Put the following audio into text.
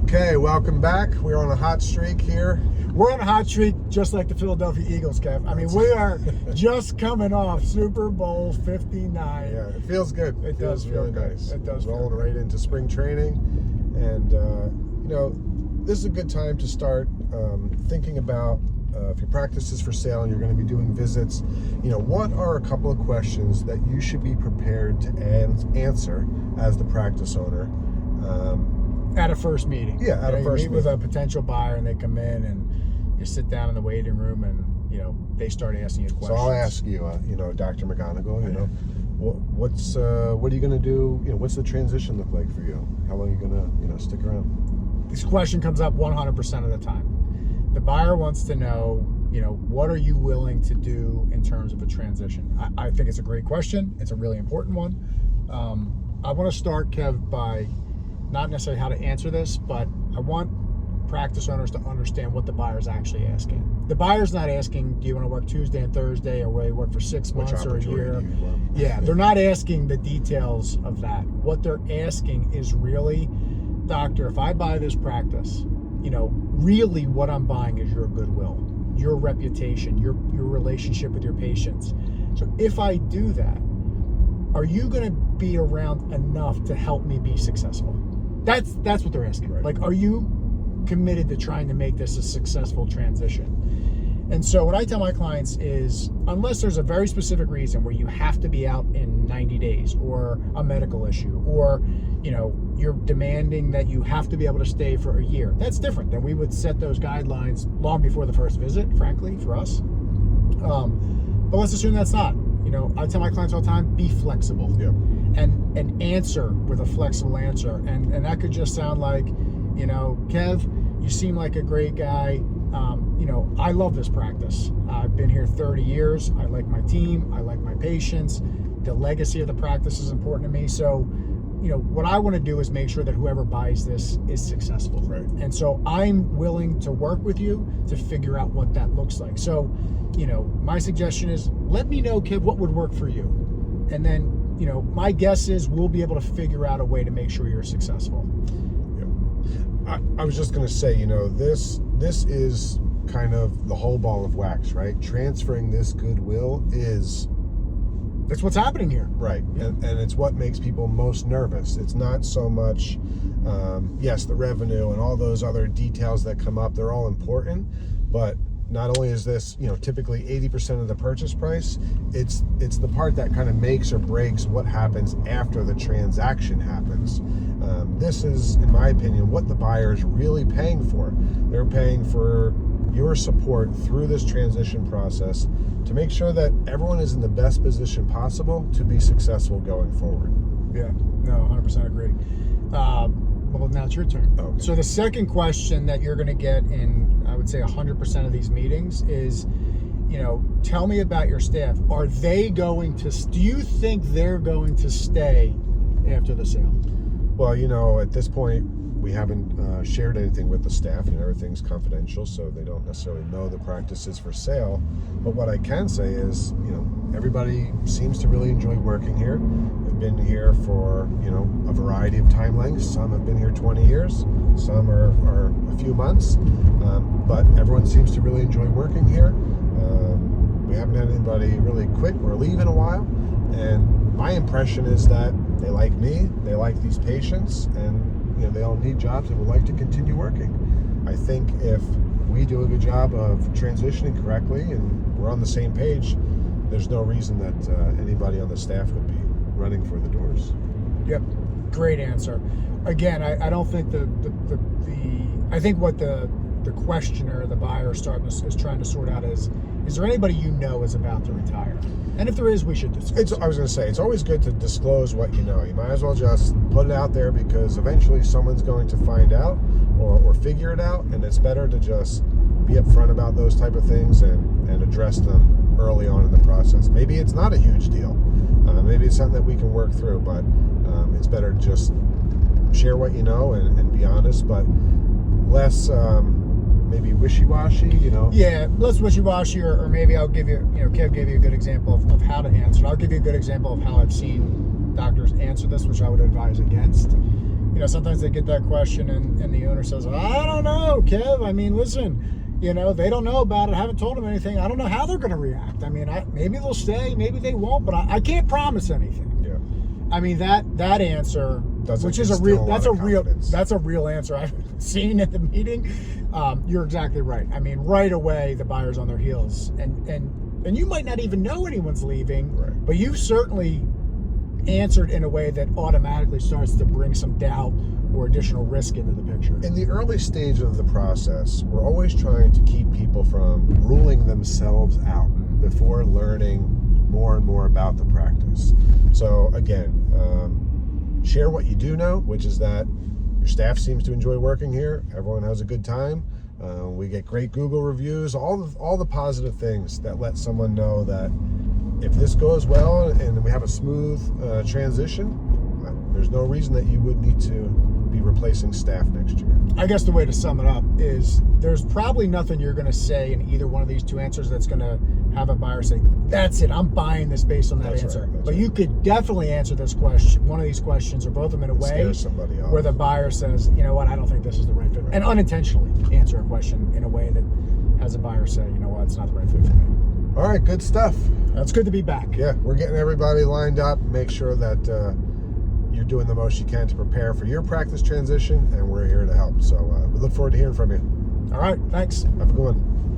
Okay, welcome back. We're on a hot streak here. We're on a hot streak just like the Philadelphia Eagles, Kev. I mean, we are just coming off Super Bowl 59. Yeah, it feels good. It feels does feel really good. nice. It does feel Rolling good. right into spring training. And, this is a good time to start thinking about if your practice is for sale and you're going to be doing visits, what are a couple of questions that you should be prepared to answer as the practice owner? At a first meeting. Yeah, at a first meet with a potential buyer and they come in and you sit down in the waiting room and, they start asking you questions. So I'll ask you, Dr. McGonigal, what are you going to do? What's the transition look like for you? How long are you going to stick around? This question comes up 100% of the time. The buyer wants to know, what are you willing to do in terms of a transition? I think it's a great question. It's a really important one. I want to start, Kev, by not necessarily how to answer this, but I want practice owners to understand what the buyer's actually asking. The buyer's not asking, do you want to work Tuesday and Thursday, or will you work for 6 months or a year? Yeah, they're not asking the details of that. What they're asking is really, doctor, if I buy this practice, really what I'm buying is your goodwill, your reputation, your relationship with your patients. So if I do that, are you going to be around enough to help me be successful? That's what they're asking. Right. Like, are you committed to trying to make this a successful transition? And so what I tell my clients is, unless there's a very specific reason where you have to be out in 90 days or a medical issue, or, you're demanding that you have to be able to stay for a year, that's different. Then we would set those guidelines long before the first visit, frankly, for us. But let's assume that's not. I tell my clients all the time, be flexible. Yeah. And answer with a flexible answer. And that could just sound like, Kev, you seem like a great guy. I love this practice. I've been here 30 years. I like my team. I like my patients. The legacy of the practice is important to me. So, what I want to do is make sure that whoever buys this is successful. Right. And so I'm willing to work with you to figure out what that looks like. So, my suggestion is, let me know, Kev, what would work for you. And then, my guess is we'll be able to figure out a way to make sure you're successful. Yeah. I was just going to say, this is kind of the whole ball of wax, right? Transferring this goodwill That's what's happening here. right. Yeah. And it's what makes people most nervous. It's not so much, yes, the revenue and all those other details that come up, they're all important, but not only is this, typically 80% of the purchase price, it's the part that kind of makes or breaks what happens after the transaction happens. This is, in my opinion, what the buyer is really paying for. They're paying for your support through this transition process to make sure that everyone is in the best position possible to be successful going forward. Yeah, no, 100% agree. Well, now it's your turn. Okay. So the second question that you're going to get in, I would say 100% of these meetings is, tell me about your staff. Are they going to, do you think they're going to stay after the sale? Well, at this point, we haven't shared anything with the staff. Everything's confidential, so they don't necessarily know the practice is for sale. But what I can say is, everybody seems to really enjoy working here. They've been here for, a variety of time lengths. Some have been here 20 years. Some are a few months. But everyone seems to really enjoy working here. We haven't had anybody really quit or leave in a while. And my impression is that they like me, they like these patients, and they all need jobs and would like to continue working. I think if we do a good job of transitioning correctly and we're on the same page, there's no reason that anybody on the staff would be running for the doors. Yep, great answer. Again, I don't think I think what the questioner, the buyer, is trying to sort out is there anybody is about to retire? And if there is, we should discuss. I was going to say, it's always good to disclose what you know. You might as well just put it out there because eventually someone's going to find out or figure it out, and it's better to just be upfront about those type of things and address them early on in the process. Maybe it's not a huge deal. Maybe it's something that we can work through, but it's better to just share what you know and be honest, but less maybe wishy-washy, Yeah, less wishy-washy, or maybe I'll give you, Kev gave you a good example of how to answer it. I'll give you a good example of how I've seen doctors answer this, which I would advise against. sometimes they get that question and the owner says, I don't know, Kev. I mean, listen, they don't know about it. I haven't told them anything. I don't know how they're going to react. I mean, maybe they'll stay, maybe they won't, but I can't promise anything. Yeah. I mean, that answer, which is a real answer I've seen at the meeting. You're exactly right. I mean, right away the buyer's on their heels, and you might not even know anyone's leaving, right, but you've certainly answered in a way that automatically starts to bring some doubt or additional risk into the picture. In the early stage of the process, we're always trying to keep people from ruling themselves out before learning more and more about the practice. So again, share what you do know, which is that your staff seems to enjoy working here. Everyone has a good time. We get great Google reviews, all the positive things that let someone know that if this goes well and we have a smooth transition, there's no reason that you would need to be replacing staff next year. I guess the way to sum it up is there's probably nothing you're going to say in either one of these two answers that's going to have a buyer say, that's it, I'm buying this based on that answer. Right, but you could definitely answer this question, one of these questions or both of them in a way scare somebody off, where the buyer says, you know what, I don't think this is the right fit. Right. And unintentionally answer a question in a way that has a buyer say, you know what, it's not the right fit for me. All right, good stuff. It's good to be back. Yeah, we're getting everybody lined up. Make sure that you're doing the most you can to prepare for your practice transition, and we're here to help. So we look forward to hearing from you. All right, thanks. Have a good one.